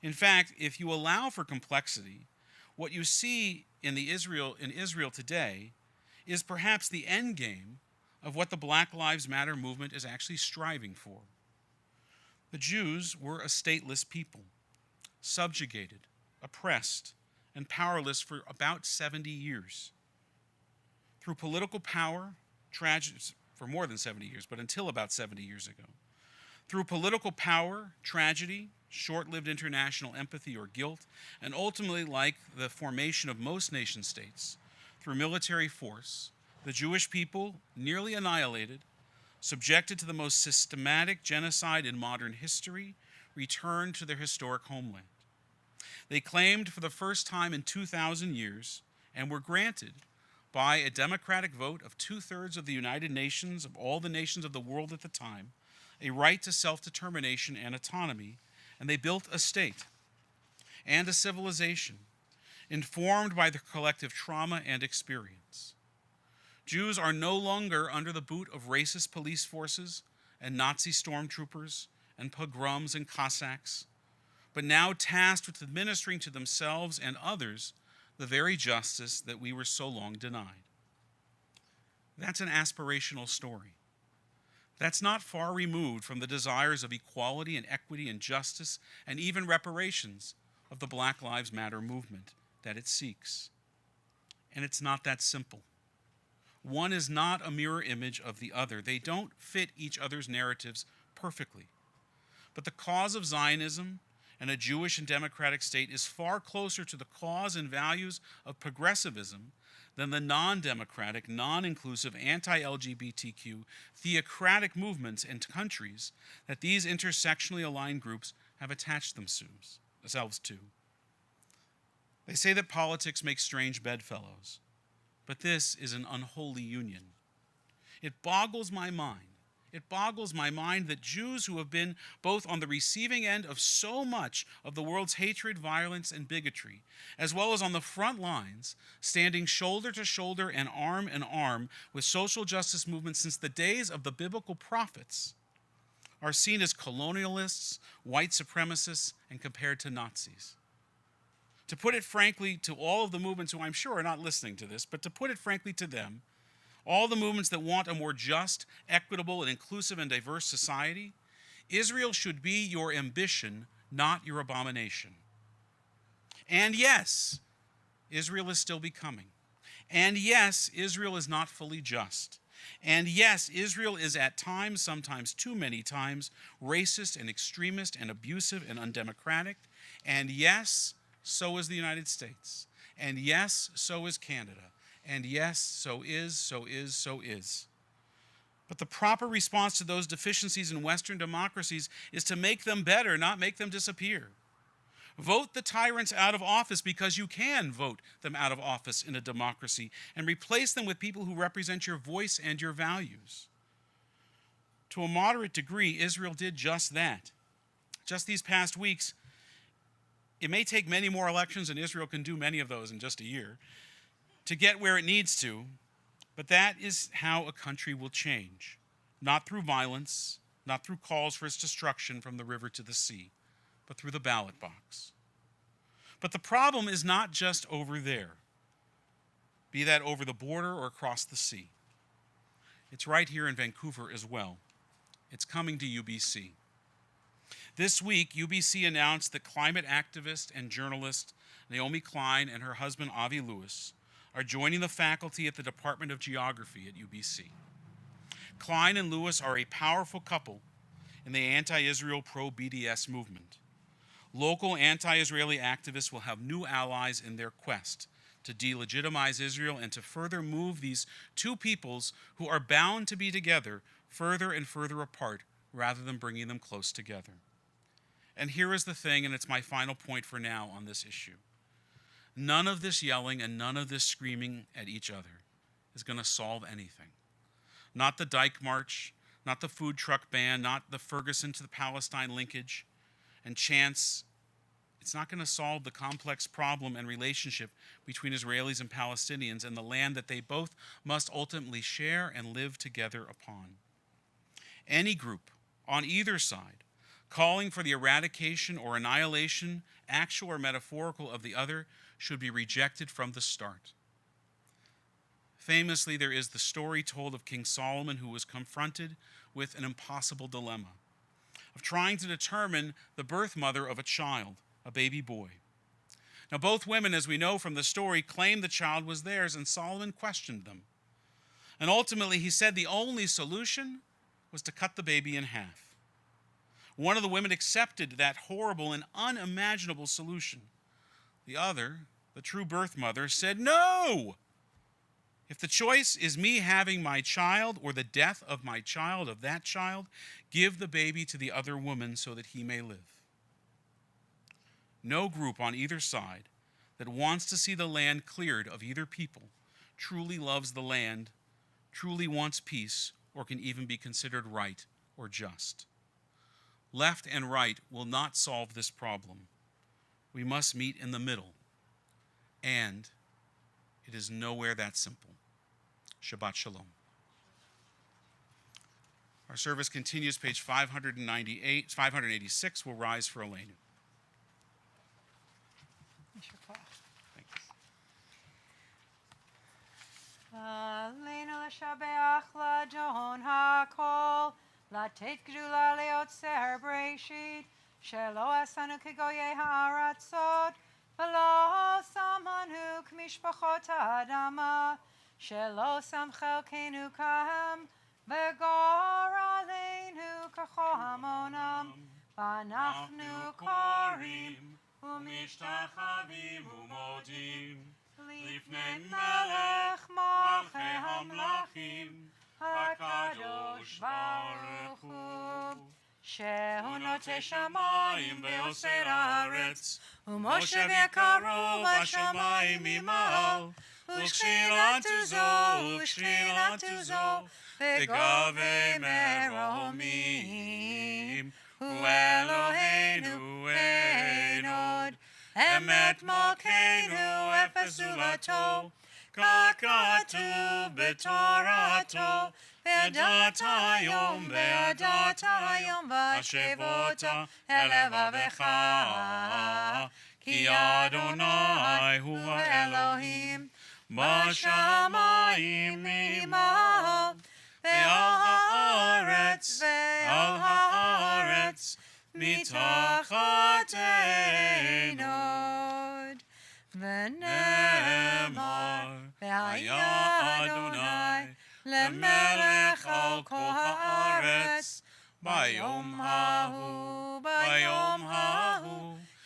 In fact, if you allow for complexity, what you see in Israel today is perhaps the end game of what the Black Lives Matter movement is actually striving for. The Jews were a stateless people, subjugated, oppressed, and powerless for about 70 years. Through political power, for more than 70 years, but until about 70 years ago. Through political power, tragedy, short-lived international empathy or guilt, and ultimately, like the formation of most nation-states, through military force, the Jewish people, nearly annihilated, subjected to the most systematic genocide in modern history, returned to their historic homeland. They claimed for the first time in 2,000 years, and were granted by a democratic vote of 2/3 of the United Nations, of all the nations of the world at the time, a right to self-determination and autonomy, and they built a state and a civilization informed by their collective trauma and experience. Jews are no longer under the boot of racist police forces and Nazi stormtroopers and pogroms and Cossacks, but now tasked with administering to themselves and others the very justice that we were so long denied. That's an aspirational story. That's not far removed from the desires of equality and equity and justice and even reparations of the Black Lives Matter movement that it seeks. And it's not that simple. One is not a mirror image of the other. They don't fit each other's narratives perfectly. But the cause of Zionism and a Jewish and democratic state is far closer to the cause and values of progressivism than the non-democratic, non-inclusive, anti-LGBTQ theocratic movements and countries that these intersectionally aligned groups have attached themselves to. They say that politics makes strange bedfellows, but this is an unholy union. It boggles my mind. It boggles my mind that Jews who have been both on the receiving end of so much of the world's hatred, violence, and bigotry, as well as on the front lines, standing shoulder to shoulder and arm in arm with social justice movements since the days of the biblical prophets, are seen as colonialists, white supremacists, and compared to Nazis. To put it frankly to all of the movements who I'm sure are not listening to this, but to put it frankly to them, all the movements that want a more just, equitable, and inclusive and diverse society, Israel should be your ambition, not your abomination. And yes, Israel is still becoming. And yes, Israel is not fully just. And yes, Israel is at times, sometimes too many times, racist and extremist and abusive and undemocratic. And yes, so is the United States. And yes, so is Canada. And yes, so is. But the proper response to those deficiencies in Western democracies is to make them better, not make them disappear. Vote the tyrants out of office because you can vote them out of office in a democracy, and replace them with people who represent your voice and your values. To a moderate degree, Israel did just that. Just these past weeks, it may take many more elections, and Israel can do many of those in just a year, to get where it needs to, but that is how a country will change. Not through violence, not through calls for its destruction from the river to the sea, but through the ballot box. But the problem is not just over there, be that over the border or across the sea. It's right here in Vancouver as well. It's coming to UBC. This week, UBC announced that climate activist and journalist Naomi Klein and her husband Avi Lewis are joining the faculty at the Department of Geography at UBC. Klein and Lewis are a powerful couple in the anti-Israel pro-BDS movement. Local anti-Israeli activists will have new allies in their quest to delegitimize Israel and to further move these two peoples who are bound to be together further and further apart rather than bringing them close together. And here is the thing, and it's my final point for now on this issue. None of this yelling and none of this screaming at each other is going to solve anything. Not the Dyke March, not the food truck ban, not the Ferguson to the Palestine linkage and chants. It's not going to solve the complex problem and relationship between Israelis and Palestinians and the land that they both must ultimately share and live together upon. Any group on either side calling for the eradication or annihilation, actual or metaphorical, of the other should be rejected from the start. Famously, there is the story told of King Solomon, who was confronted with an impossible dilemma of trying to determine the birth mother of a child, a baby boy. Now, both women, as we know from the story, claimed the child was theirs, and Solomon questioned them. And ultimately, he said the only solution was to cut the baby in half. One of the women accepted that horrible and unimaginable solution. The other, the true birth mother, said, "No! If the choice is me having my child or the death of my child, of that child, give the baby to the other woman so that he may live." No group on either side that wants to see the land cleared of either people truly loves the land, truly wants peace, or can even be considered right or just. Left and right will not solve this problem. We must meet in the middle, and it is nowhere that simple. Shabbat Shalom. Our service continues, page 586. We'll rise for Elenu. עלינו לשבח לאדון הכל, לתת גדולה ליוצר בראשית, שלא עשנו כגויי הארצות, ולא שמנו כמשפחות האדמה, שלא שם חלקנו כהם, וגורלנו ככל המונם, ואנחנו קוראים ומשתחווים ומודים לפני מלך מלכי המלכים הקדוש ברוך הוא שהוא נוטה שמיים ועושה הארץ ומשה יקרו בשמיים ממעל ושכינתו זו בגבי מרומים הוא אלוהינו אין עוד אמת מלכנו אפס זולתו כך כתוב בתורתו וידעת היום והשבות אל לבבך כי אדוני הוא האלוהים בשמיים ממעל ועל הארץ מתחת אין עוד ונאמר והיה אדוני למלך על כל הארץ ביום ההוא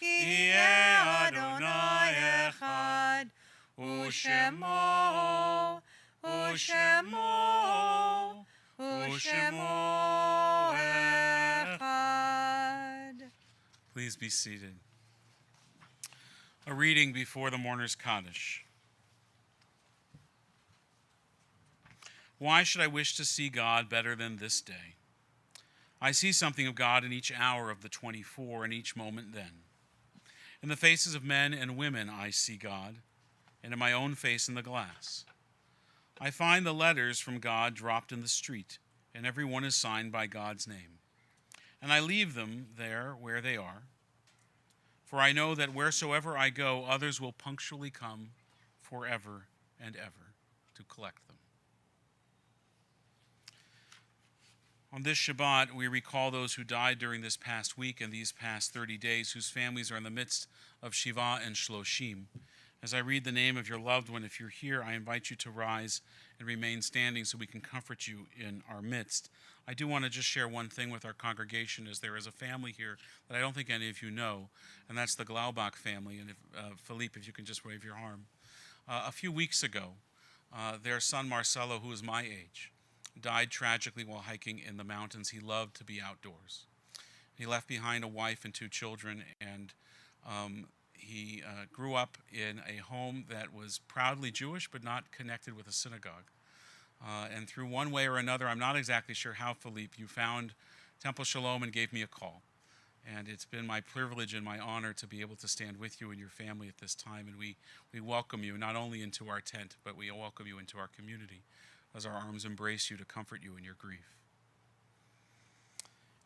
יהיה אדוני אחד ושמו אחד. Please be seated. A reading before the mourner's Kaddish. Why should I wish to see God better than this day? I see something of God in each hour of the 24 and each moment then. In the faces of men and women I see God, and in my own face in the glass. I find the letters from God dropped in the street, and every one is signed by God's name. And I leave them there where they are, for I know that wheresoever I go, others will punctually come forever and ever to collect them. On this Shabbat, we recall those who died during this past week and these past 30 days, whose families are in the midst of Shiva and Shloshim. As I read the name of your loved one, if you're here, I invite you to rise and remain standing so we can comfort you in our midst. I do want to just share one thing with our congregation, as there is a family here that I don't think any of you know, and that's the Glaubach family. And if, Philippe, if you can just wave your arm. A few weeks ago, their son Marcelo, who is my age, died tragically while hiking in the mountains. He loved to be outdoors. He left behind a wife and 2 children, and he grew up in a home that was proudly Jewish but not connected with a synagogue. And through one way or another, I'm not exactly sure how, Philippe, you found Temple Sholom and gave me a call. And it's been my privilege and my honor to be able to stand with you and your family at this time. And we welcome you not only into our tent, but we welcome you into our community as our arms embrace you to comfort you in your grief.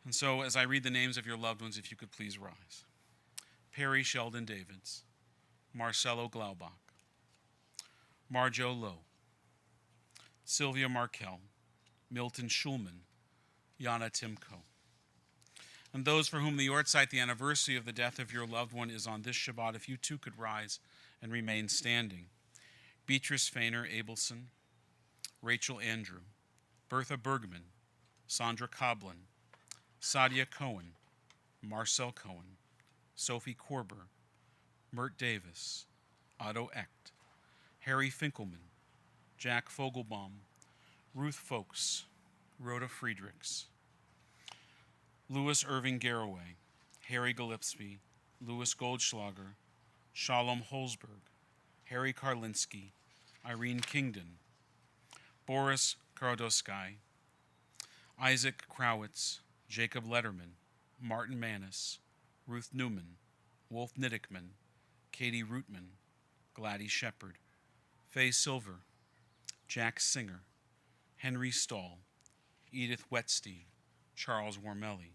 And so as I read the names of your loved ones, if you could please rise. Perry Sheldon Davids, Marcelo Glaubach, Marjo Lowe, Sylvia Markel, Milton Schulman, Yana Timko. And those for whom the Yortzeit, the anniversary of the death of your loved one, is on this Shabbat, if you too could rise and remain standing. Beatrice Fainer Abelson, Rachel Andrew, Bertha Bergman, Sandra Coblin, Sadia Cohen, Marcel Cohen, Sophie Korber, Mert Davis, Otto Echt, Harry Finkelman, Jack Fogelbaum, Ruth Folks, Rhoda Friedrichs, Louis Irving Garraway, Harry Gillespie, Louis Goldschlager, Shalom Holzberg, Harry Karlinski, Irene Kingdon, Boris Karadosky, Isaac Krowitz, Jacob Letterman, Martin Manis, Ruth Newman, Wolf Niddickman, Katie Rootman, Gladys Shepard, Faye Silver, Jack Singer, Henry Stahl, Edith Wetstein, Charles Wormelli.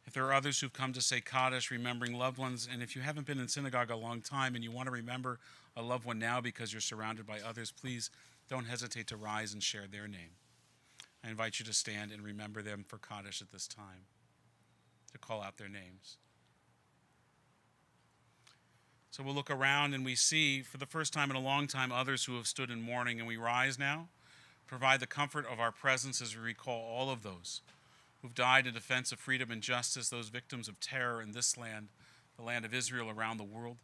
If there are others who've come to say Kaddish, remembering loved ones, and if you haven't been in synagogue a long time and you want to remember a loved one now because you're surrounded by others, please don't hesitate to rise and share their name. I invite you to stand and remember them for Kaddish at this time, to call out their names. So we'll look around and we see, for the first time in a long time, others who have stood in mourning, and we rise now, provide the comfort of our presence as we recall all of those who've died in defense of freedom and justice, those victims of terror in this land, the land of Israel around the world,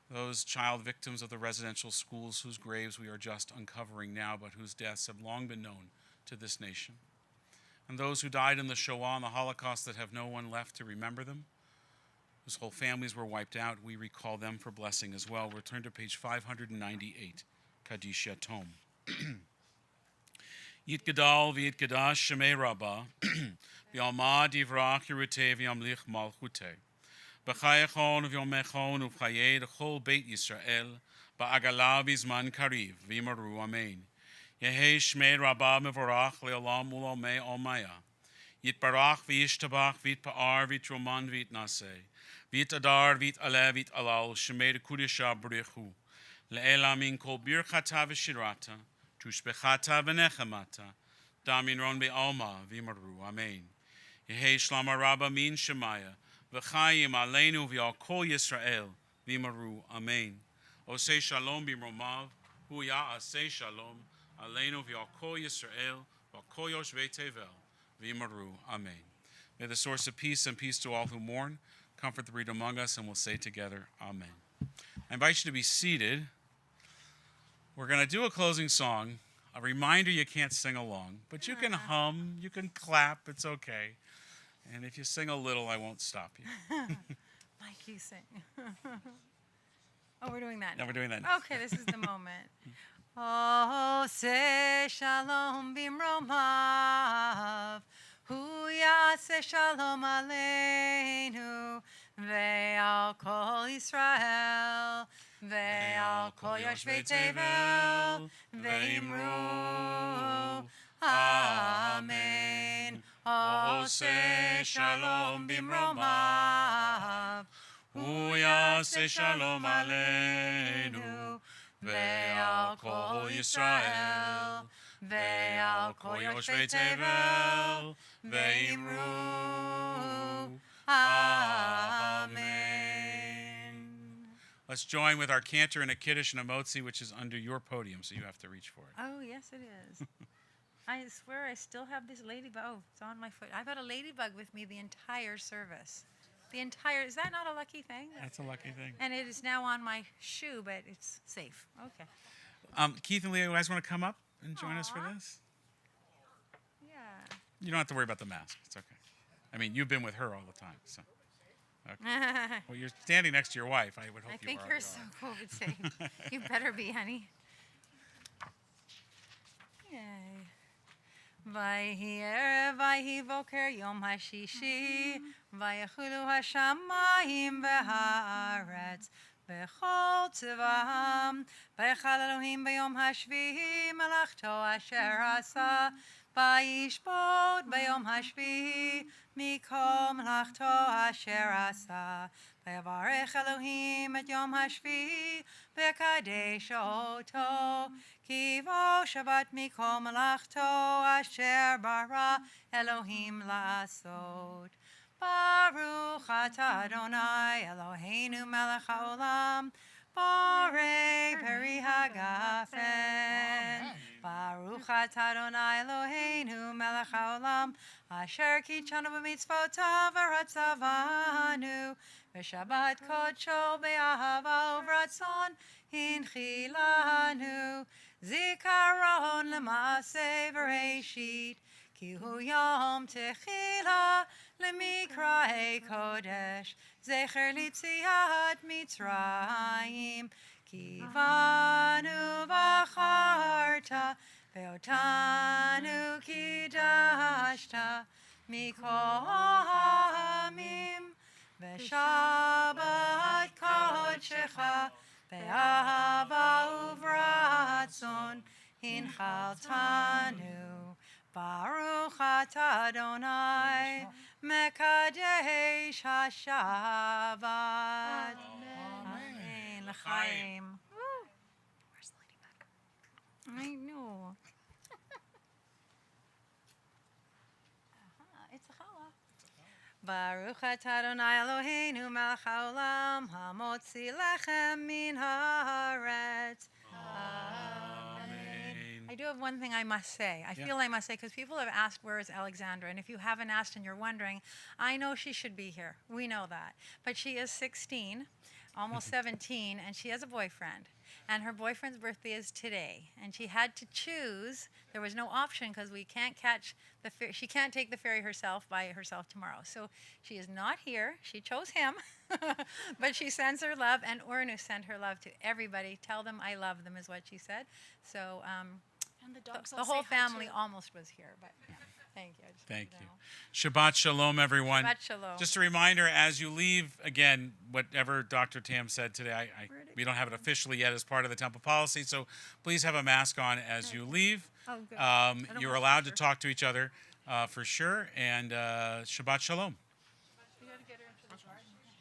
those child victims of the residential schools whose graves we are just uncovering now, but whose deaths have long been known to this nation, and those who died in the Shoah and the Holocaust that have no one left to remember them, whose whole families were wiped out. We recall them for blessing as well. We'll turn to page 598, Kaddish Yatom. Yitgadal v'yitgadash shemei Rabbah, v'yalma divrach yeruteh v'yamlich malchuteh. B'chayachon v'yomechon u'b'chayei d'chol Beit Yisrael, ba'agala v'zman kariv, v'imaru amen. Yehei shmei Rabbah mevorach le'olam u'lomei omaya. Yitbarach v'yishtabach v'yitpa'ar v'yitroman v'yitnaseh. V'yitadar v'yitaleh v'yitalal shemei d'kudisha b'richu. Le'ela min kol birchata v'shirata. Tushbechata v'nechemata, damin ron be'alma v'imaru, amen. Yehei shlama rabba min shemaya, v'chayim aleinu v'yal kol Yisrael, v'imaru, amen. Osei shalom b'mromav, hu ya'asei shalom, aleinu v'yal kol Yisrael, v'al kol yoshvei tevel, v'imaru, amen. May the source of peace and peace to all who mourn comfort the bereaved among us, and we'll say together, amen. I invite you to be seated. We're going to do a closing song. A reminder, you can't sing along, but you can hum, you can clap, it's okay. And if you sing a little, I won't stop you. Mike, you sing. Oh, we're doing that No, now. we're doing that now. Okay, this is the moment. Oh, say shalom bimromav, hu yaseh shalom aleinu, ve'al kol Yisrael, ve'al kol yoshvei tevel, ve'imru, amen. Oh, say shalom bimromav, hu yaseh shalom aleinu, ve'al kol Yisrael, ve'al kol yoshvei tevel, ve'imru, amen. Let's join with our cantor and a kiddush and a motzi, which is under your podium, so you have to reach for it. Oh, yes, it is. I swear I still have this ladybug. Oh, it's on my foot. I've had a ladybug with me the entire service. Is that not a lucky thing? That's a lucky thing. And it is now on my shoe, but it's safe. Okay. Keith and Leah, you guys want to come up and join us for Aw. this? Yeah. You don't have to worry about the mask. It's okay. I mean, you've been with her all the time, so. Okay. Well, you're standing next to your wife. I would hope I you think are. you're so COVID safe. You better be, honey. Yay. Vayhi erev, vayhi boker, yom hashishi, vayachulu hashamayim v'haaretz, v'chol tzivaham, v'echal Elohim b'yom hashvihi, melachto asher asa, vayishbot b'yom hashvihi, mikol melachto asher asa, v'yavarech Elohim et yom hashvihi, v'kadesh oto, Kivo Shabbat mikol melachto asher bara Elohim la'asot. Baruch atah Adonai Eloheinu melech haolam, borei peri hagafen. Baruch atah Adonai Eloheinu melech haolam, asher kitchanu b'mitzvotav v'ratzavanu, v'shabbat kodsho be'ahava uvratzon hinchilanu. Zikaron l'maaseh v'reishit, ki hu yom techila l'mikra'ei kodesh, zecher l'tziat Mitzrayim, ki vanu v'acharta, ve'otanu kidashta, mikol ha'amim, ve'shabbat kodshecha, Be'ahava uvratzon hinchaltanu, Baruch atah Adonai mekadesh hashavat. Amen. L'chaim. Where's the ladybug? I know. It's a challah. Baruch atah Adonai Eloheinu melech haolam, hamotzi lechem min haaretz. Amen. I I do have one thing I must say. I feel I must say, because people have asked, where is Alexandra? And if you haven't asked and you're wondering, I know she should be here. We know that. But she is 16, almost 17, and she has a boyfriend. And her boyfriend's birthday is today. And she had to choose. There was no option because we can't catch the ferry. She can't take the ferry herself by herself tomorrow. So she is not here. She chose him. But she sends her love, and Ornu sent her love to everybody. Tell them I love them is what she said. So And the dogs the all whole say hi, family too. almost was here. But yeah, thank you. I just Thank wanted to you. know. Shabbat Shalom, everyone. Shabbat Shalom. Just a reminder, as you leave, again, whatever Dr. Tam said today, we don't have it officially yet as part of the temple policy, so please have a mask on as you leave. Oh, good. You're allowed to talk to each other for sure, and Shabbat Shalom. You gotta get her into the garden.